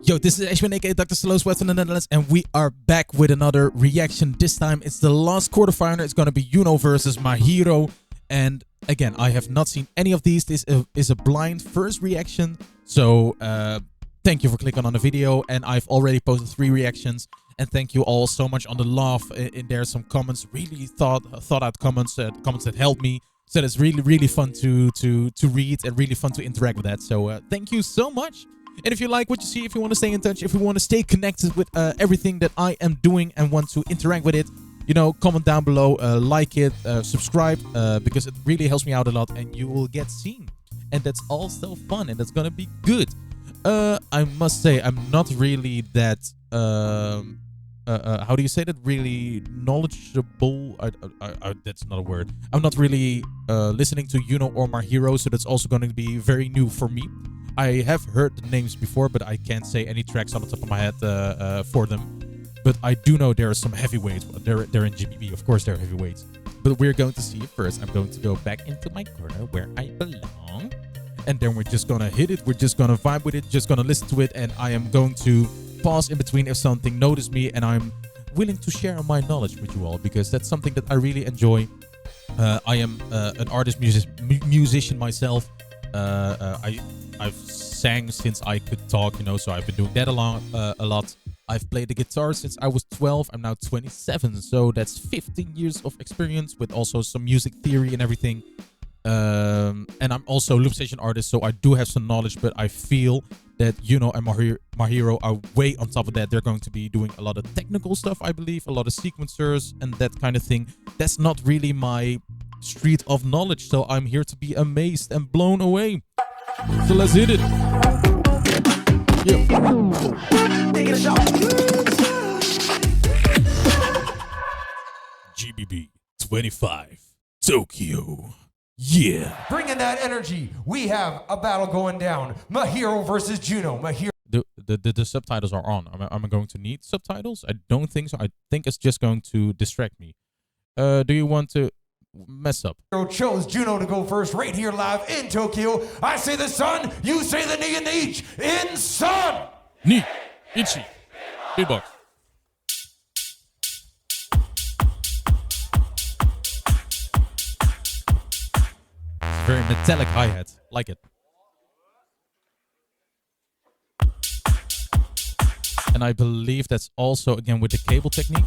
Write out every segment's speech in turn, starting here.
Yo, this is Ashwin, aka Dr. Slow Sweat from the Netherlands, and we are back with another reaction. This time it's the last quarterfinal. It's gonna be Juno versus Mahiro. And again, I have not seen any of these. This is a blind first reaction. So thank you for clicking on the video. And I've already posted 3 reactions. And thank you all so much on the love. In there, some comments, really thought out comments, comments that helped me. So it's really fun to read and really fun to interact with that. So thank you so much. And if you like what you see, if you want to stay in touch, if you want to stay connected with everything that I am doing and want to interact with it, you know, comment down below, like it, subscribe, because it really helps me out a lot and you will get seen. And that's also fun and that's going to be good. I must say, I'm not really that, how do you say that? Really knowledgeable? That's not a word. I'm not really listening to Juno or Mahiro, so that's also going to be very new for me. I have heard the names before, but I can't say any tracks on the top of my head for them. But I do know there are some heavyweights. They're in GBB, of course they're heavyweights. But we're going to see it first. I'm going to go back into my corner where I belong. And then we're just gonna hit it. We're just gonna vibe with it, just gonna listen to it. And I am going to pause in between if something notices me. And I'm willing to share my knowledge with you all, because that's something that I really enjoy. I am an artist, musician myself. I've sang since I could talk, you know, so I've been doing that a lot. I've played the guitar since I was 12. I'm now 27, so that's 15 years of experience with also some music theory and everything. And I'm also a Loopstation artist, so I do have some knowledge, but I feel that Juno and Mahiro are way on top of that. They're going to be doing a lot of technical stuff, I believe, a lot of sequencers and that kind of thing. That's not really my street of knowledge, so I'm here to be amazed and blown away. So let's hit it. Yeah. GBB25 Tokyo. Yeah. Bringing that energy, we have a battle going down. Mahiro versus Juno. Mahiro. The subtitles are on. Am I going to need subtitles? I don't think so. I think it's just going to distract me. Do you want to mess up? Chose Juno to go first right here live in Tokyo. I say the sun, you say the knee and the each. In sun! Knee, ichi, beatbox. Very metallic hi-hat. Like it. And I believe that's also, again, with the cable technique.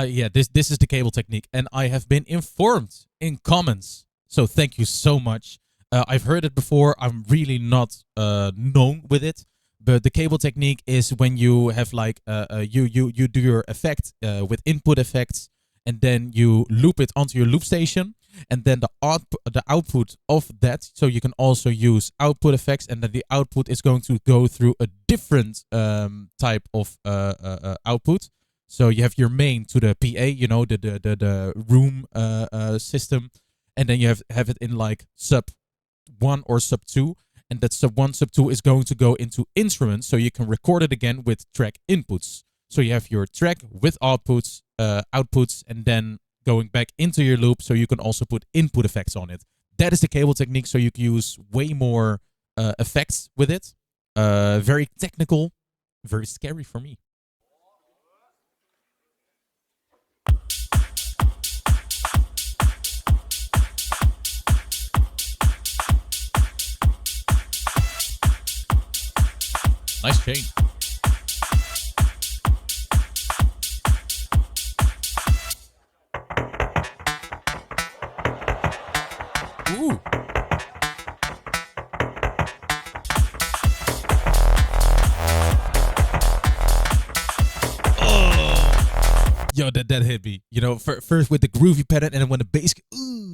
Yeah, this is the cable technique. And I have been informed in comments. So thank you so much. I've heard it before. I'm really not known with it. But the cable technique is when you have like you do your effect with input effects, and then you loop it onto your loop station, and then the output of that. So you can also use output effects, and then the output is going to go through a different type of output. So you have your main to the PA, you know, the room system, and then you have it in like sub 1 or sub 2. And that sub 1, sub 2 is going to go into instruments, so you can record it again with track inputs. So you have your track with outputs, and then going back into your loop, so you can also put input effects on it. That is the cable technique, so you can use way more effects with it. Very technical, very scary for me. Nice chain. Ooh. Oh. Yo, that hit me. You know, first with the groovy pattern, and then when the bass. Ooh.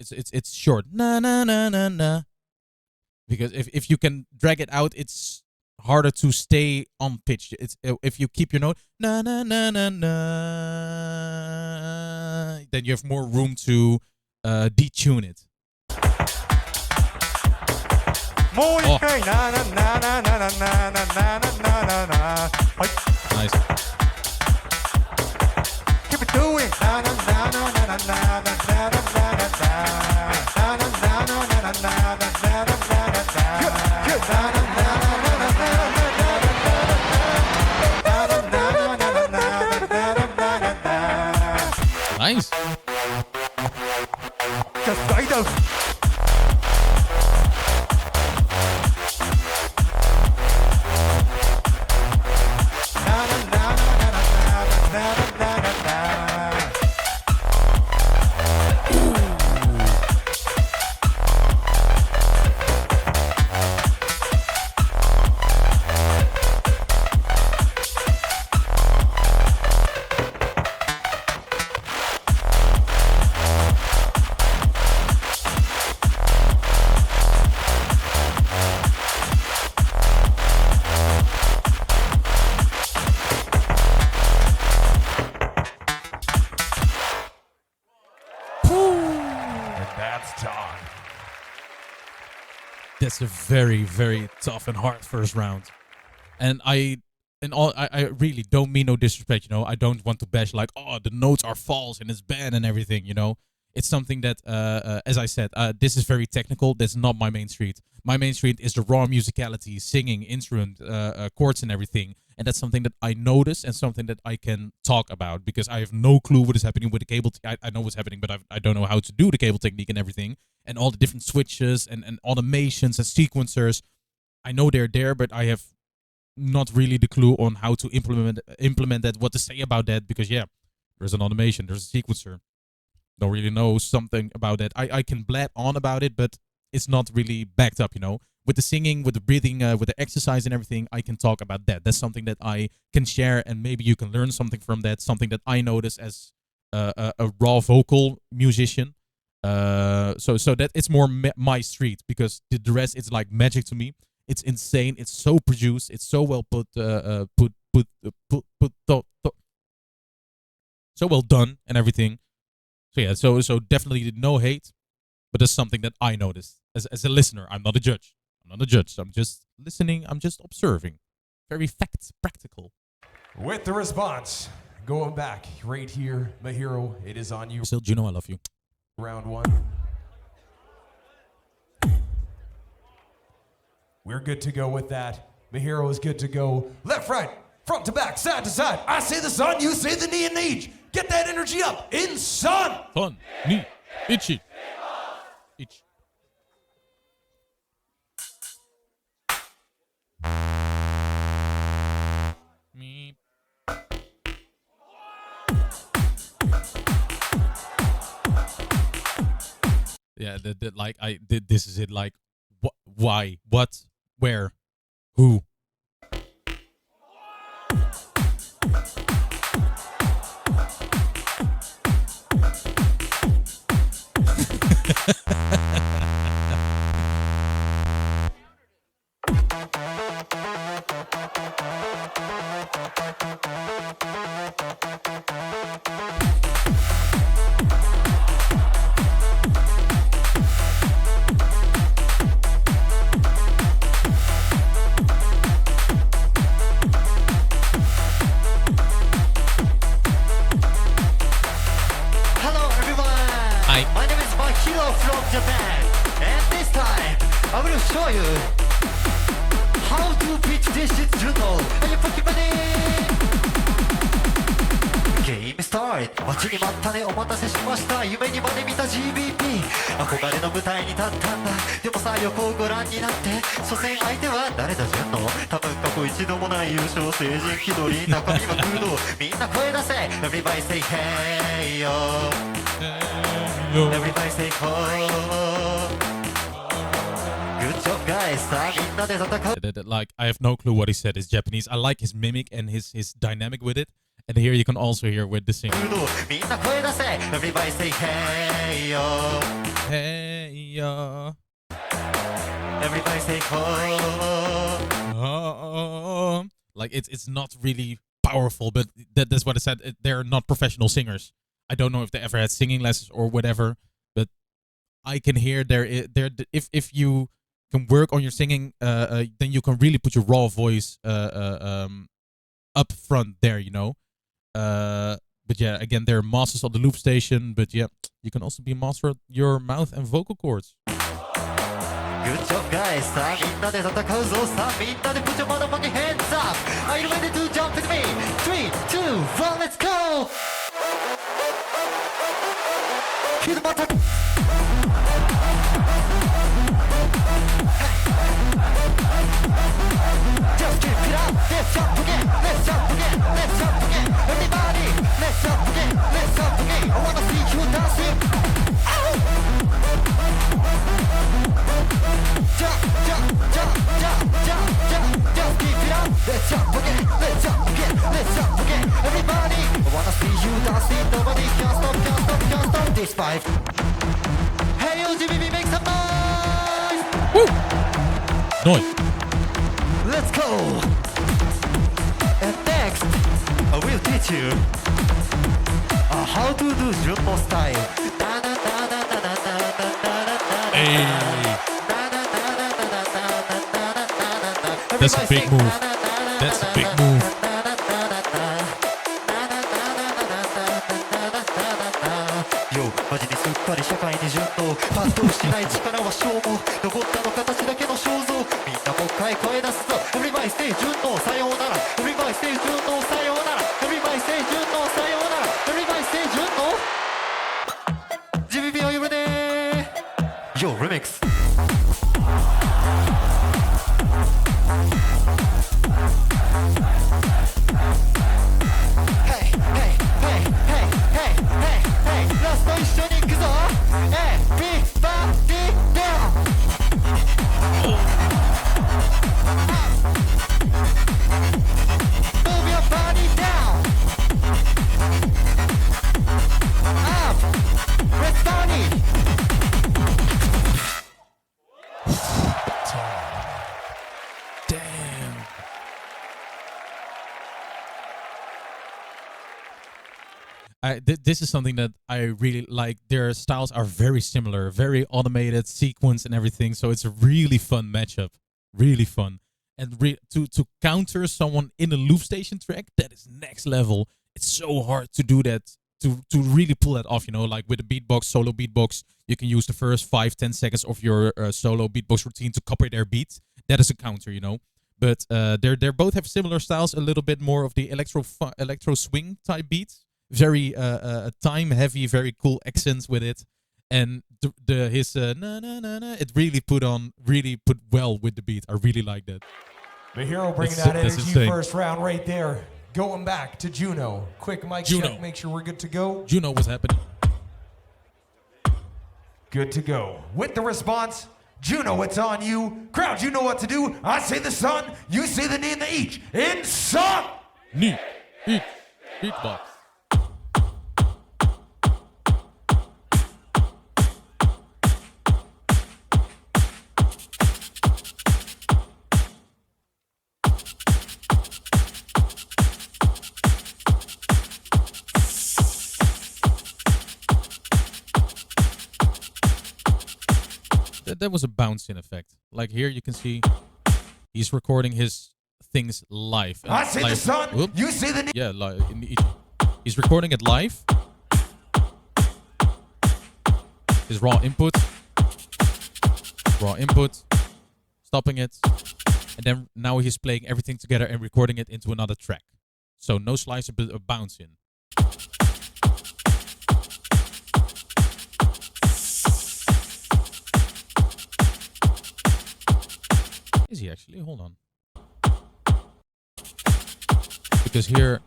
It's short. Na na na na na. Because if you can drag it out, it's harder to stay on pitch. It's if you keep your note na na na na na, then you have more room to detune it. Oh. Nice. Keep it doing. Nice. Just right out. That's a very, very tough and hard first round. And I really don't mean no disrespect, you know. I don't want to bash like, oh, the notes are false and it's bad and everything, you know. It's something that, as I said, this is very technical. That's not my main street. My main street is the raw musicality, singing, instrument, chords and everything. And that's something that I notice and something that I can talk about because I have no clue what is happening with the cable. I know what's happening, but I don't know how to do the cable technique and everything. And all the different switches and automations and sequencers. I know they're there, but I have not really the clue on how to implement that, what to say about that. Because, yeah, there's an automation, there's a sequencer. Don't really know something about that. I can blab on about it, but it's not really backed up, you know. With the singing, with the breathing, with the exercise and everything, I can talk about that. That's something that I can share, and maybe you can learn something from that. Something that I notice as a raw vocal musician. So that it's more my street because the rest it's like magic to me. It's insane. It's so produced. It's so well so well done and everything. So yeah, so definitely no hate, but that's something that I noticed as a listener. I'm not a judge. I'm not a judge. I'm just listening. I'm just observing. Very facts, practical. With the response, going back right here, Mahiro, it is on you. Still, Juno, I love you. Round one. We're good to go with that. Mahiro is good to go. Left, right, front to back, side to side. I say the sun, you say the knee and niche. Get that energy up in sun. Sun, knee, itchy. Itch. Me. Yeah, that like I did. This is it. Like, why, what, where, who. Hello everyone! Hi. My name is Mahiro from Japan. And this time, I will show you how to pitch this shit Juno. Are you fucking ready? Game start! 待ちに待ったね、お待たせしました。夢にまで見た GBB。憧れの舞台に立ったんだ。でもさ、横をご覧になって。所詮相手は誰だ、ジュンノ？多分過去一度もない優勝、成人気取り、中身は空洞。みんな声出せ Everybody say hey yo Everybody say ho Good job guys さあみんなで戦う Like, I have no clue what he said. It's Japanese. I like his mimic and his dynamic with it. And here you can also hear with the singing. Everybody say hey yo. Hey, yeah. Everybody say ho. Like it's not really powerful, but that's what I said. They're not professional singers. I don't know if they ever had singing lessons or whatever, but I can hear if you can work on your singing, then you can really put your raw voice up front there, you know. But yeah, again, they're masters of the loop station. But yeah, you can also be a master of your mouth and vocal cords. Good job, guys. さあみんなで戦うぞ。さあみんなで put your motherfucking hands up. Are you ready to jump with me? 3, 2, 1, let's go. Hit the button. Just keep it up. Let's jump again. Let's jump again. Let's jump again. Everybody, let's jump again. Let's jump again. I wanna see you dancing. Ow! Jump, jump, jump, jump, jump, jump. Just keep it up. Let's jump again. Let's jump again. Let's jump again. Everybody, I wanna see you dancing. Nobody can stop, can't stop, can't stop this vibe. Hey, yo, GBB, make some noise. Woo! Noise. Let's go! And next, I will teach you how to do Junno style. Hey. That's a big move. That's a big move. Yo, マジにすっかり社会に順応発動しない力は消耗残ったの形だけの肖像みんなもう一回声出すぞ Everybody say 順応さようなら Everybody say 順応さようなら Everybody say 順応さようなら Everybody say 順応 GBB are you ready? Yo, remix Hey, hey, hey, hey, hey, hey, hey ラスト一緒に行くぞ Everybody down Move your body down Up Let's start it Damn. This is something that I really like. Their styles are very similar, very automated, sequence and everything. So it's a really fun matchup. Really fun. And to counter someone in a loop station track, that is next level. It's so hard to do that, to really pull that off, you know, like with a beatbox, solo beatbox, you can use the first 5-10 seconds of your solo beatbox routine to copy their beat. That is a counter, you know. But they both have similar styles, a little bit more of the electro swing type beats. Very time heavy, very cool accents with it. And his na na na na, it really put well with the beat. I really like that. Mahiro bringing That's that energy insane. first round right there. Going back to Juno. Quick mic Juno. check, make sure we're good to go. Juno, what's happening? Good to go. With the response, Juno, it's on you. Crowd, you know what to do. I say the sun, you say the knee and the each. In song! Knee, beat, beatbox. That was a bouncing effect. Like here you can see he's recording his things live. I say the sun, Whoop. you say the knee. Yeah, he's recording it live. His raw input, stopping it, and then now he's playing everything together and recording it into another track. So no slice, but a bounce in. Is he actually? Hold on. Because here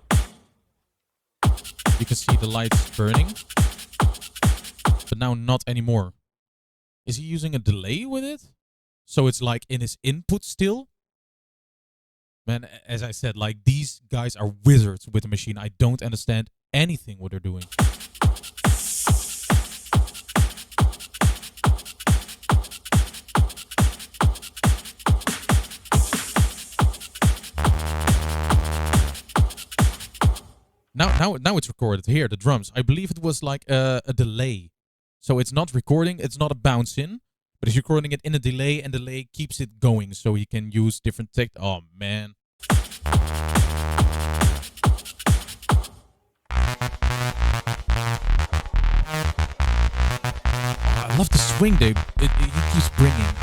you can see the lights burning, but now not anymore. Is he using a delay with it? So it's like in his input still? Man, as I said, like, these guys are wizards with the machine. I don't understand anything what they're doing. Now it's recorded here, the drums. I believe it was like a delay. So it's not recording, it's not a bounce in, but he's recording it in a delay, and delay keeps it going so he can use different tech. Oh, man. I love the swing he keeps bringing.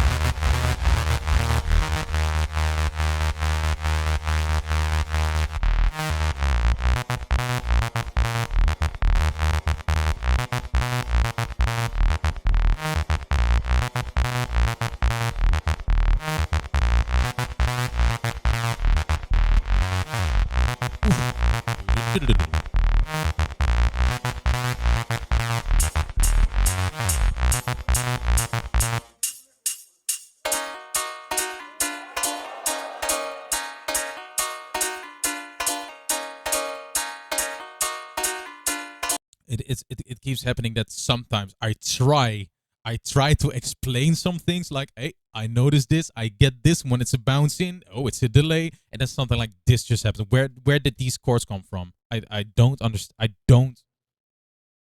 It keeps happening that sometimes I try to explain some things like, hey, I noticed this, I get this when it's a bounce in, oh, it's a delay, and then something like this just happens. Where did these chords come from? I don't understand. I don't.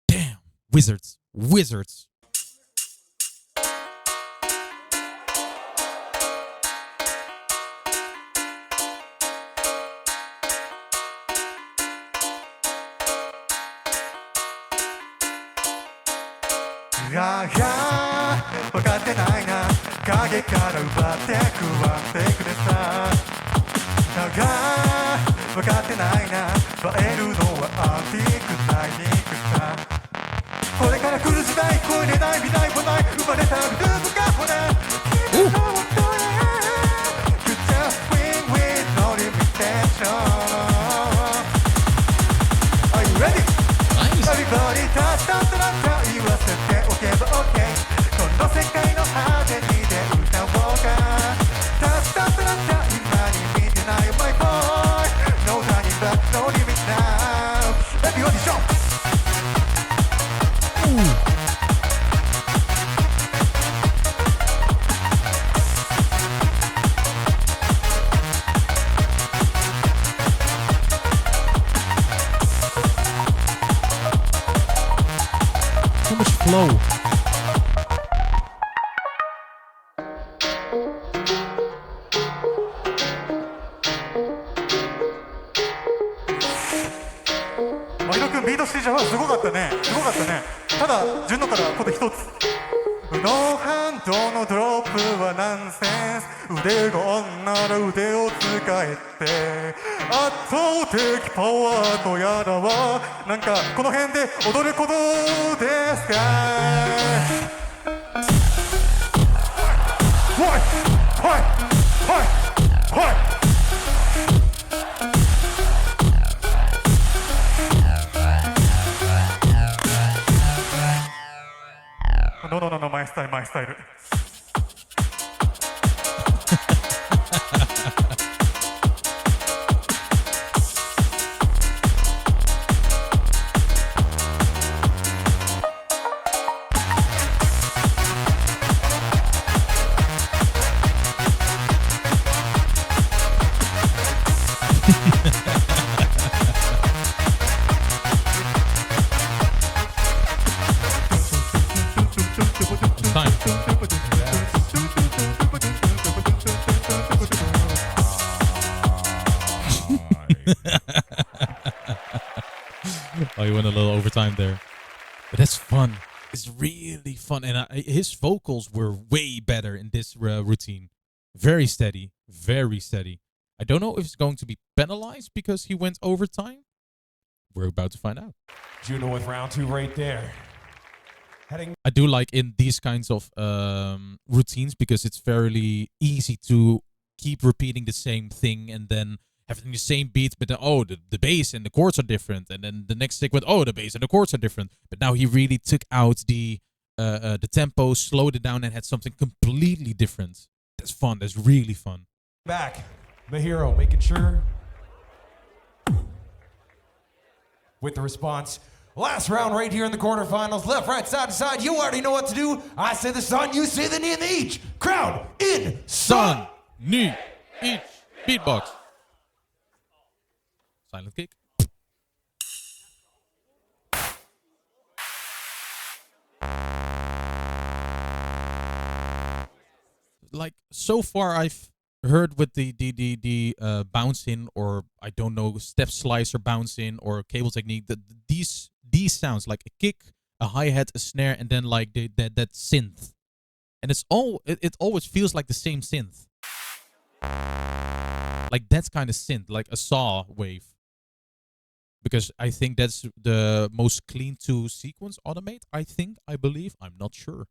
Damn, wizards.分かってないな影から奪って食わってくれさ分かってないな映えるのはアンティークタイニックさこれから来る時代超えれない未来もない生まれたループがほら君の音へ You just swing with no limitation Are you ready? Nice. Everybody touch down to the top 言わせておけば OK この世界の果てにで歌おうかたったたった今に見てない My boy No turning back No limit now Everybody jump So much flow. Mahiro君ビートしてじゃすごかったねただ順のからこと一つノーハンドのドロップはナンセンス腕があんなら腕を使えて圧倒的パワーとやらはなんかこの辺で踊ることですかはいNo, my style. Oh, you went a little overtime there. But that's fun. It's really fun. And his vocals were way better in this routine. Very steady. Very steady. I don't know if it's going to be penalized because he went overtime. We're about to find out. Juno with round 2 right there. I do like in these kinds of routines because it's fairly easy to keep repeating the same thing and then having the same beats, but then, oh, the bass and the chords are different. And then the next segment, oh, the bass and the chords are different. But now he really took out the tempo, slowed it down, and had something completely different. That's fun. That's really fun. Back. Mahiro making sure with the response. Last round right here in the quarterfinals. Left, right, side to side. You already know what to do. I say the sun, you say the knee and the each. Crowd in sun. Knee, each, beatbox. Silent kick. Like, so far I've heard with the bouncing, or I don't know, step slicer bouncing or cable technique, that these sounds like a kick, a hi-hat, a snare, and then like that synth. And it's all it always feels like the same synth. Like that's kind of synth, like a saw wave. Because I think that's the most clean to sequence automate, I believe, I'm not sure.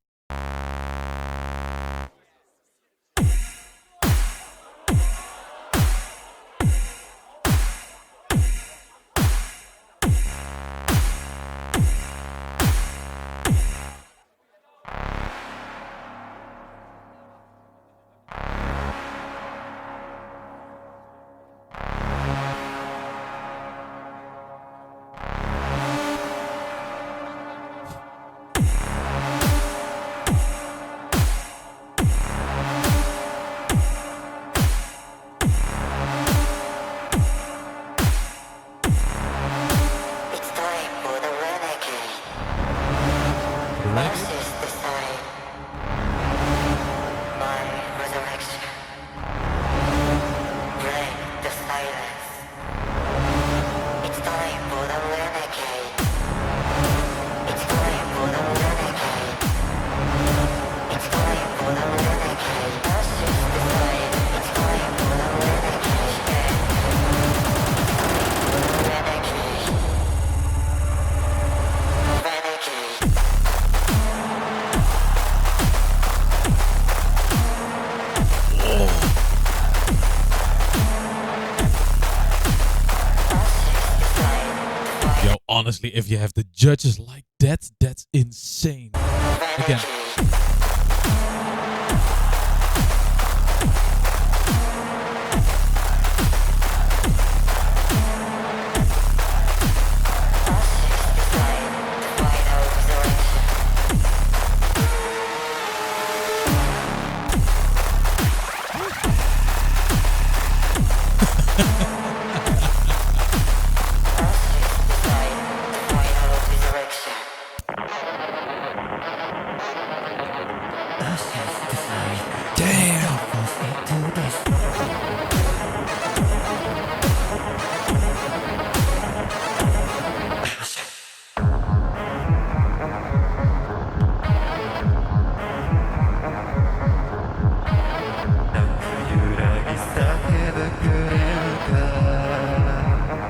Honestly, if you have the judges like that, that's insane. Again.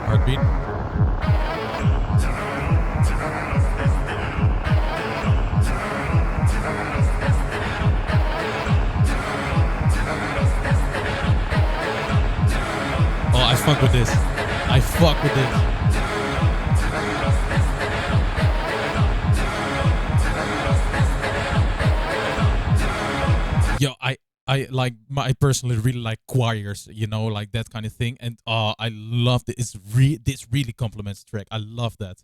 Heartbeat. Oh, I fuck with this. I fuck with this. Yo, I personally really like choirs, you know, like that kind of thing, and I love it. This really complements the track. I love that.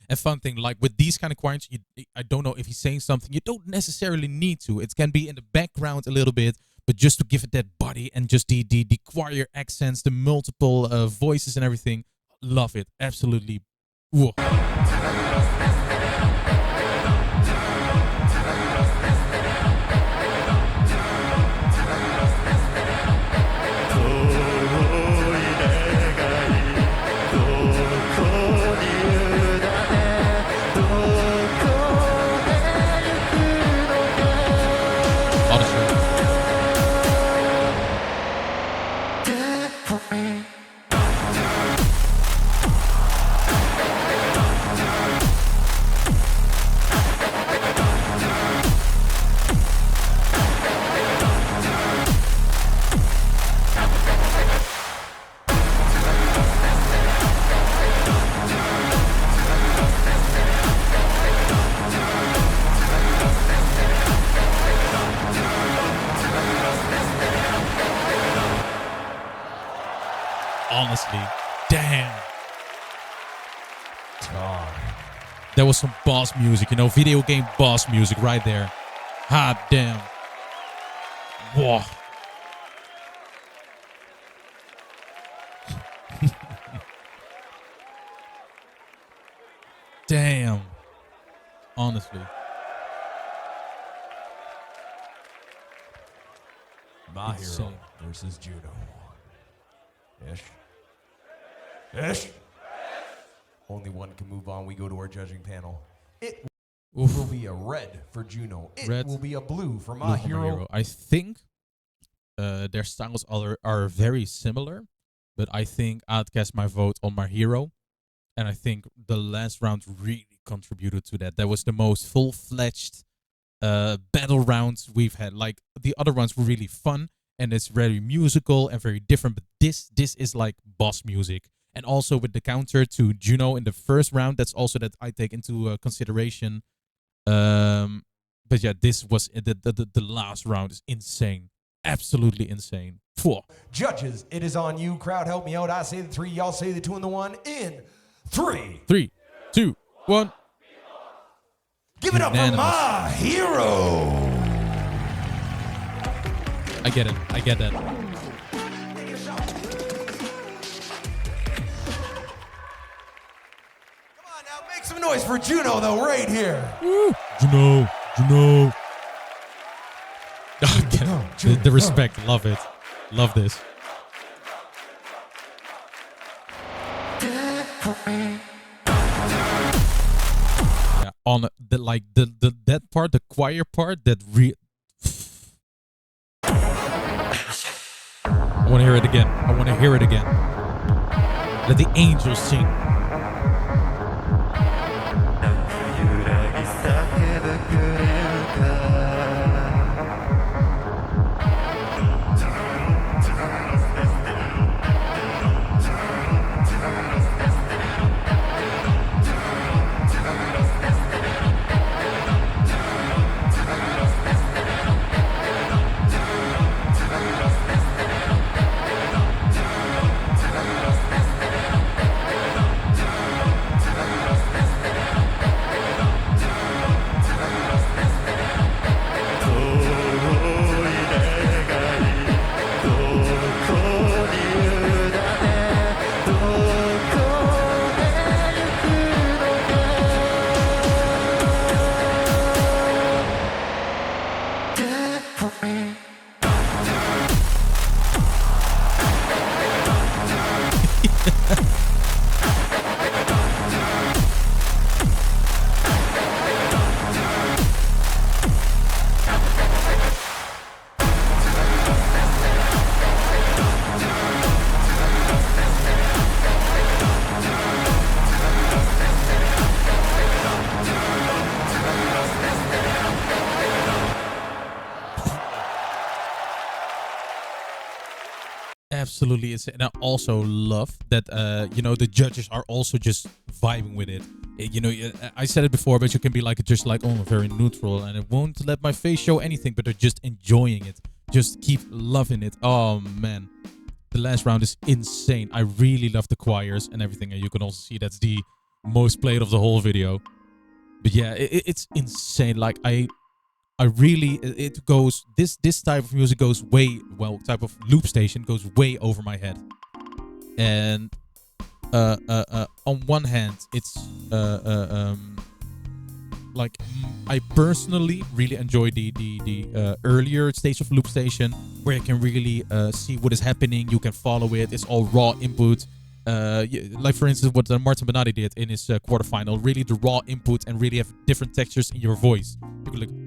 And fun thing, like with these kind of choirs, I don't know if he's saying something, you don't necessarily need to. It can be in the background a little bit, but just to give it that body and just the choir accents, the multiple voices and everything. Love it, absolutely. Whoa. That was some boss music, you know, video game boss music right there. Hot damn. Whoa. Damn. Honestly. Mahiro Insane. versus Juno. Ish. Ish. Only one can move on. We go to our judging panel. It will be a red for Juno. It Red. will be a blue for Blue for Mahiro. I think their styles are very similar, but I think I'd cast my vote on Mahiro. And I think the last round really contributed to that. That was the most full-fledged battle rounds we've had. Like, the other ones were really fun, and it's very musical and very different. But this is like boss music. And also with the counter to Juno in the first round, that's also that I take into consideration. But yeah, this was the last round is insane. Absolutely insane. Phew. Judges, it is on you. Crowd, help me out. I say the 3, y'all say the 2 and the 1. In 3. 3, 2, 1. Give it up for Mahiro. I get it. I get that. Come on now, make some noise for Juno though, right here. Woo. Juno. I get it. The respect. Love it. Love this. Yeah, on the like the that part, the choir part, that I want to hear it again. I want to hear it again. Let the angels sing. Absolutely, and I also love that you know, the judges are also just vibing with it. You know, I said it before, but you can be like just like, oh, very neutral, and it won't let my face show anything, but they're just enjoying it, just keep loving it. Oh man, the last round is insane. I really love the choirs and everything, and you can also see that's the most played of the whole video. But yeah, it's insane. Like I really, it goes, this type of music goes way, well, type of loop station goes way over my head. And on one hand, it's like I personally really enjoy the earlier stage of loop station, where you can really see what is happening. You can follow it. It's all raw input. Like for instance, what Martin Benatti did in his quarterfinal, really the raw input and really have different textures in your voice. You can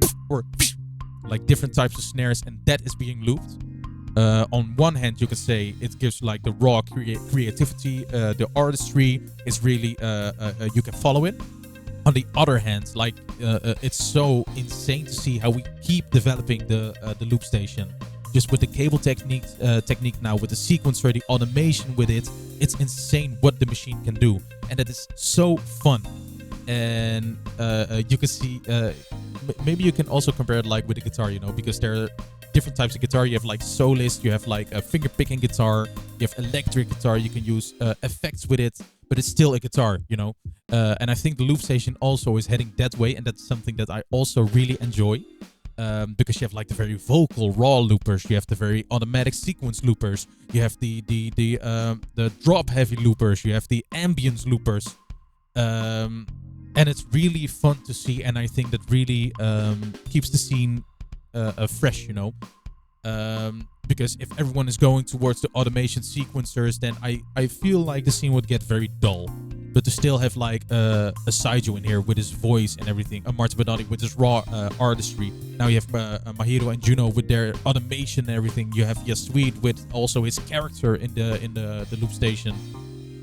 like different types of snares, and that is being looped. On one hand, you can say it gives like the raw creativity, the artistry is really you can follow it. On the other hand, like it's so insane to see how we keep developing the loop station, just with the cable technique now, with the sequencer, the automation with it. It's insane what the machine can do, and that is so fun. And you can see, maybe you can also compare it like with the guitar, you know, because there are different types of guitar. You have like soloist, you have like a finger picking guitar, you have electric guitar, you can use effects with it, but it's still a guitar, you know. And I think the loop station also is heading that way, and that's something that I also really enjoy. Because you have like the very vocal raw loopers, you have the very automatic sequence loopers, you have the drop heavy loopers, you have the ambience loopers, and it's really fun to see. And I think that really keeps the scene fresh, you know. Because if everyone is going towards the automation sequencers, then I feel like the scene would get very dull. But to still have like a Saijo in here with his voice and everything, a Martin Bernardi with his raw artistry. Now you have Mahiro and Juno with their automation and everything. You have Yasuit with also his character in the loop station,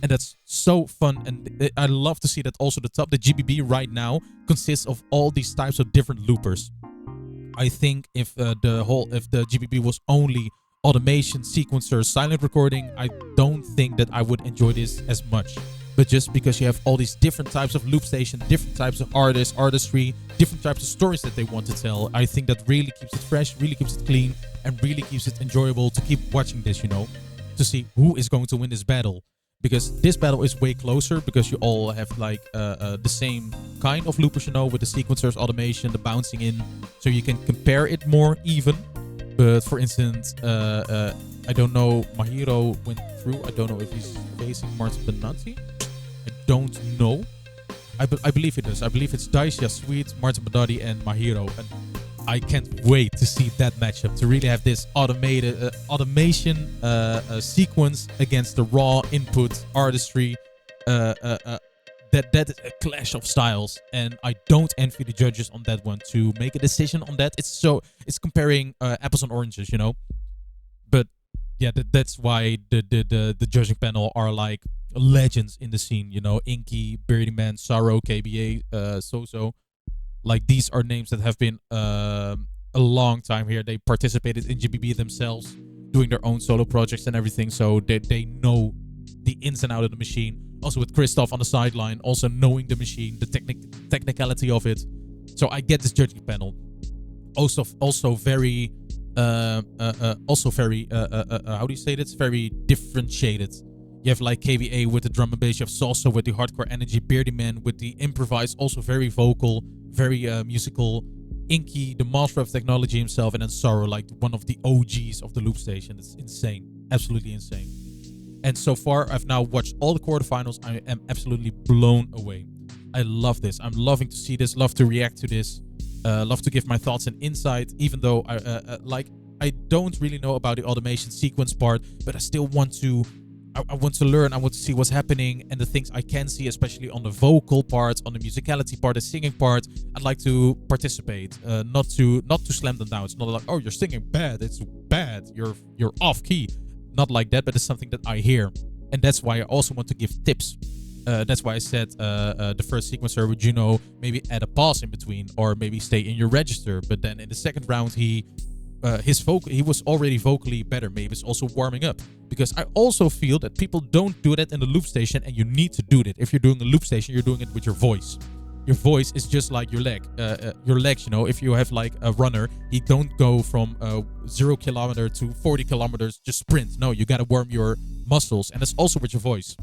and that's so fun. And I love to see that also the GBB right now consists of all these types of different loopers. I think if the GBB was only automation, sequencer, silent recording, I don't think that I would enjoy this as much. But just because you have all these different types of loop station, different types of artists, artistry, different types of stories that they want to tell, I think that really keeps it fresh, really keeps it clean, and really keeps it enjoyable to keep watching this, you know, to see who is going to win this battle. Because this battle is way closer, because you all have like the same kind of loopers, you know, with the sequencers, automation, the bouncing in, so you can compare it more even. But for instance, I don't know, Mahiro went through. I don't know if he's facing Martin Bernardi. I don't know. I believe it is. I believe it's Daisha, Sweet, Martin Bernardi, and Mahiro. And I can't wait to see that matchup, to really have this automated automation sequence against the raw input artistry. That is a clash of styles, and I don't envy the judges on that one to make a decision on that. It's comparing apples and oranges, you know. But yeah, that's why the judging panel are like legends in the scene, you know. Inky, Beardy Man, Sorrow, KBA, Xoxo. Like, these are names that have been a long time here. They participated in GBB themselves, doing their own solo projects and everything, so they know the ins and out of the machine. Also with Christoph on the sideline, also knowing the machine, the technicality of it. So I get this judging panel. Also very how do you say this? Very differentiated. You have like KVA with the drum and bass. You have Xoxo with the hardcore energy. Beardy Man with the improvised, also very vocal, very musical. Inky, the master of technology himself, and then Sorrow, like one of the OGs of the loop station. It's insane, absolutely insane. And so far, I've now watched all the quarterfinals. I am absolutely blown away. I love this. I'm loving to see this. Love to react to this. Love to give my thoughts and insight. Even though I don't really know about the automation sequence part, but I still want to. I want to learn. I want to see what's happening and the things I can see, especially on the vocal part, on the musicality part, the singing part. I'd like to participate, not to slam them down. It's not like, oh, you're singing bad. It's bad. You're off key. Not like that, but it's something that I hear, and that's why I also want to give tips. That's why I said the first sequencer with Juno, maybe add a pause in between, or maybe stay in your register. But then in the second round, he was already vocally better. Maybe it's also warming up, because I also feel that people don't do that in the loop station, and you need to do that. If you're doing a loop station, you're doing it with your voice. Your voice is just like your legs, you know. If you have like a runner, he don't go from 0 kilometer to 40 kilometers, just sprint. No, you gotta warm your muscles, and it's also with your voice.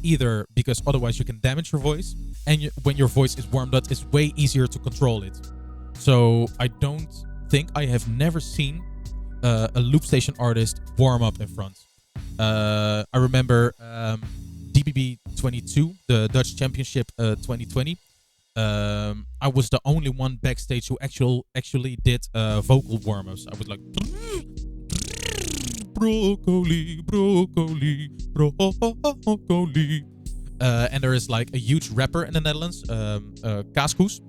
Either because otherwise you can damage your voice, and when your voice is warmed up, it's way easier to control it. So I don't think I have never seen a loop station artist warm up in front. I remember GBB25, the Dutch Championship 2020. I was the only one backstage who actually did vocal warm-ups. I was like, broccoli, broccoli, broccoli. And there is like a huge rapper in the Netherlands, Kaaskoes.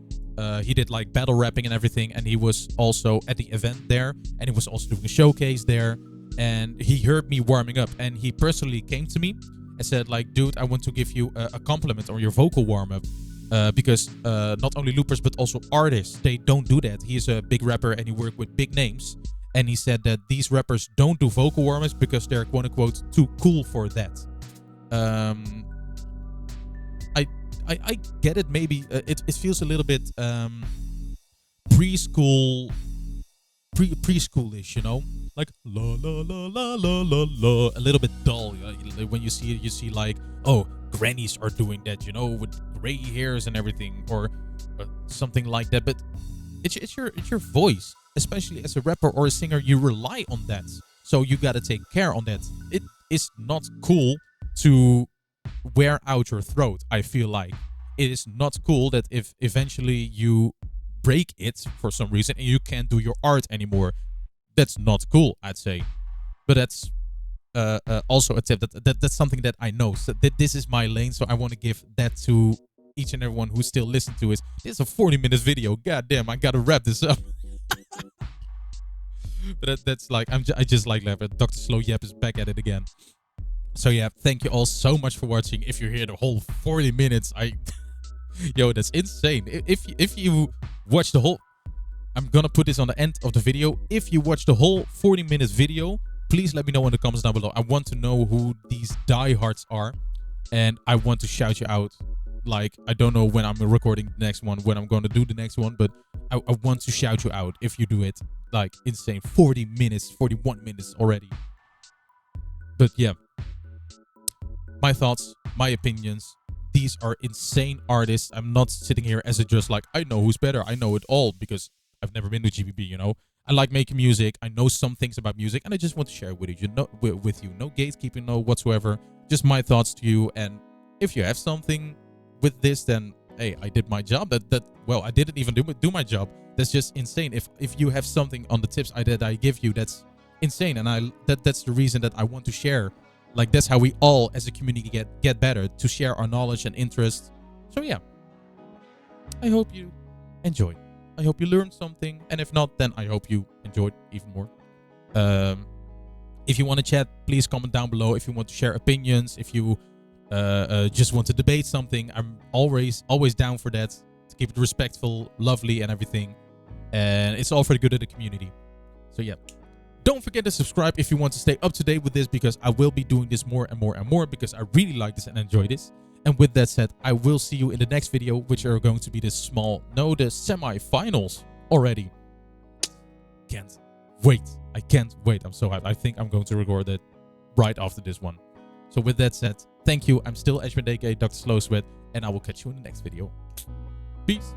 He did like battle rapping and everything, and he was also at the event there, and he was also doing a showcase there. And he heard me warming up, and he personally came to me and said, like, dude, I want to give you a compliment on your vocal warm-up. Because not only loopers, but also artists, they don't do that. He is a big rapper, and he worked with big names. And he said that these rappers don't do vocal warm-ups because they're, quote-unquote, too cool for that. I get it, maybe. It feels a little bit preschoolish, you know? Like, la la la la la la la. A little bit dull. When you see it, you see like, oh, grannies are doing that, you know, with gray hairs and everything, or something like that. But it's your voice, especially as a rapper or a singer. You rely on that, so you gotta take care on that. It is not cool to wear out your throat. I feel like it is not cool that if eventually you break it for some reason and you can't do your art anymore. That's not cool, I'd say. But that's also a tip that's something that I know. So this is my lane, so I want to give that to each and everyone who still listen to it. This is a 40-minute video. God damn, I gotta wrap this up. But that's like, I just like laughing. Dr. Slow Yep is back at it again. So yeah, thank you all so much for watching. If you're here the whole 40 minutes, yo, that's insane. If you watch the whole, I'm gonna put this on the end of the video. If you watch the whole 40 minutes video, please let me know in the comments down below. I want to know who these diehards are, and I want to shout you out. Like, I don't know when I'm recording the next one, when I'm going to do the next one, but I want to shout you out if you do it. Like, insane. 40 minutes, 41 minutes already. But yeah, my thoughts, my opinions. These are insane artists. I'm not sitting here as a just like, I know who's better. I know it all, because I've never been to GBB, you know. I like making music. I know some things about music, and I just want to share it with you. With you. No gatekeeping, no whatsoever. Just my thoughts to you. And if you have something with this, then hey, I did my job. Well, I didn't even do my job. That's just insane. If you have something on the tips that I give you, that's insane. And that's the reason that I want to share. Like, that's how we all as a community get better, to share our knowledge and interest. So yeah, I hope you enjoyed. I hope you learned something, and if not, then I hope you enjoyed even more. If you want to chat, please comment down below. If you want to share opinions, if you just want to debate something, I'm always down for that. To keep it respectful, lovely, and everything. And it's all for the good of the community. So yeah, don't forget to subscribe if you want to stay up to date with this, because I will be doing this more and more and more, because I really like this and enjoy this. And with that said, I will see you in the next video, which are going to be the semi-finals already. Can't wait. I can't wait. I'm so hyped. I think I'm going to record it right after this one. So with that said, thank you. I'm still Ashman, aka Dr. Slow Sweat, and I will catch you in the next video. Peace.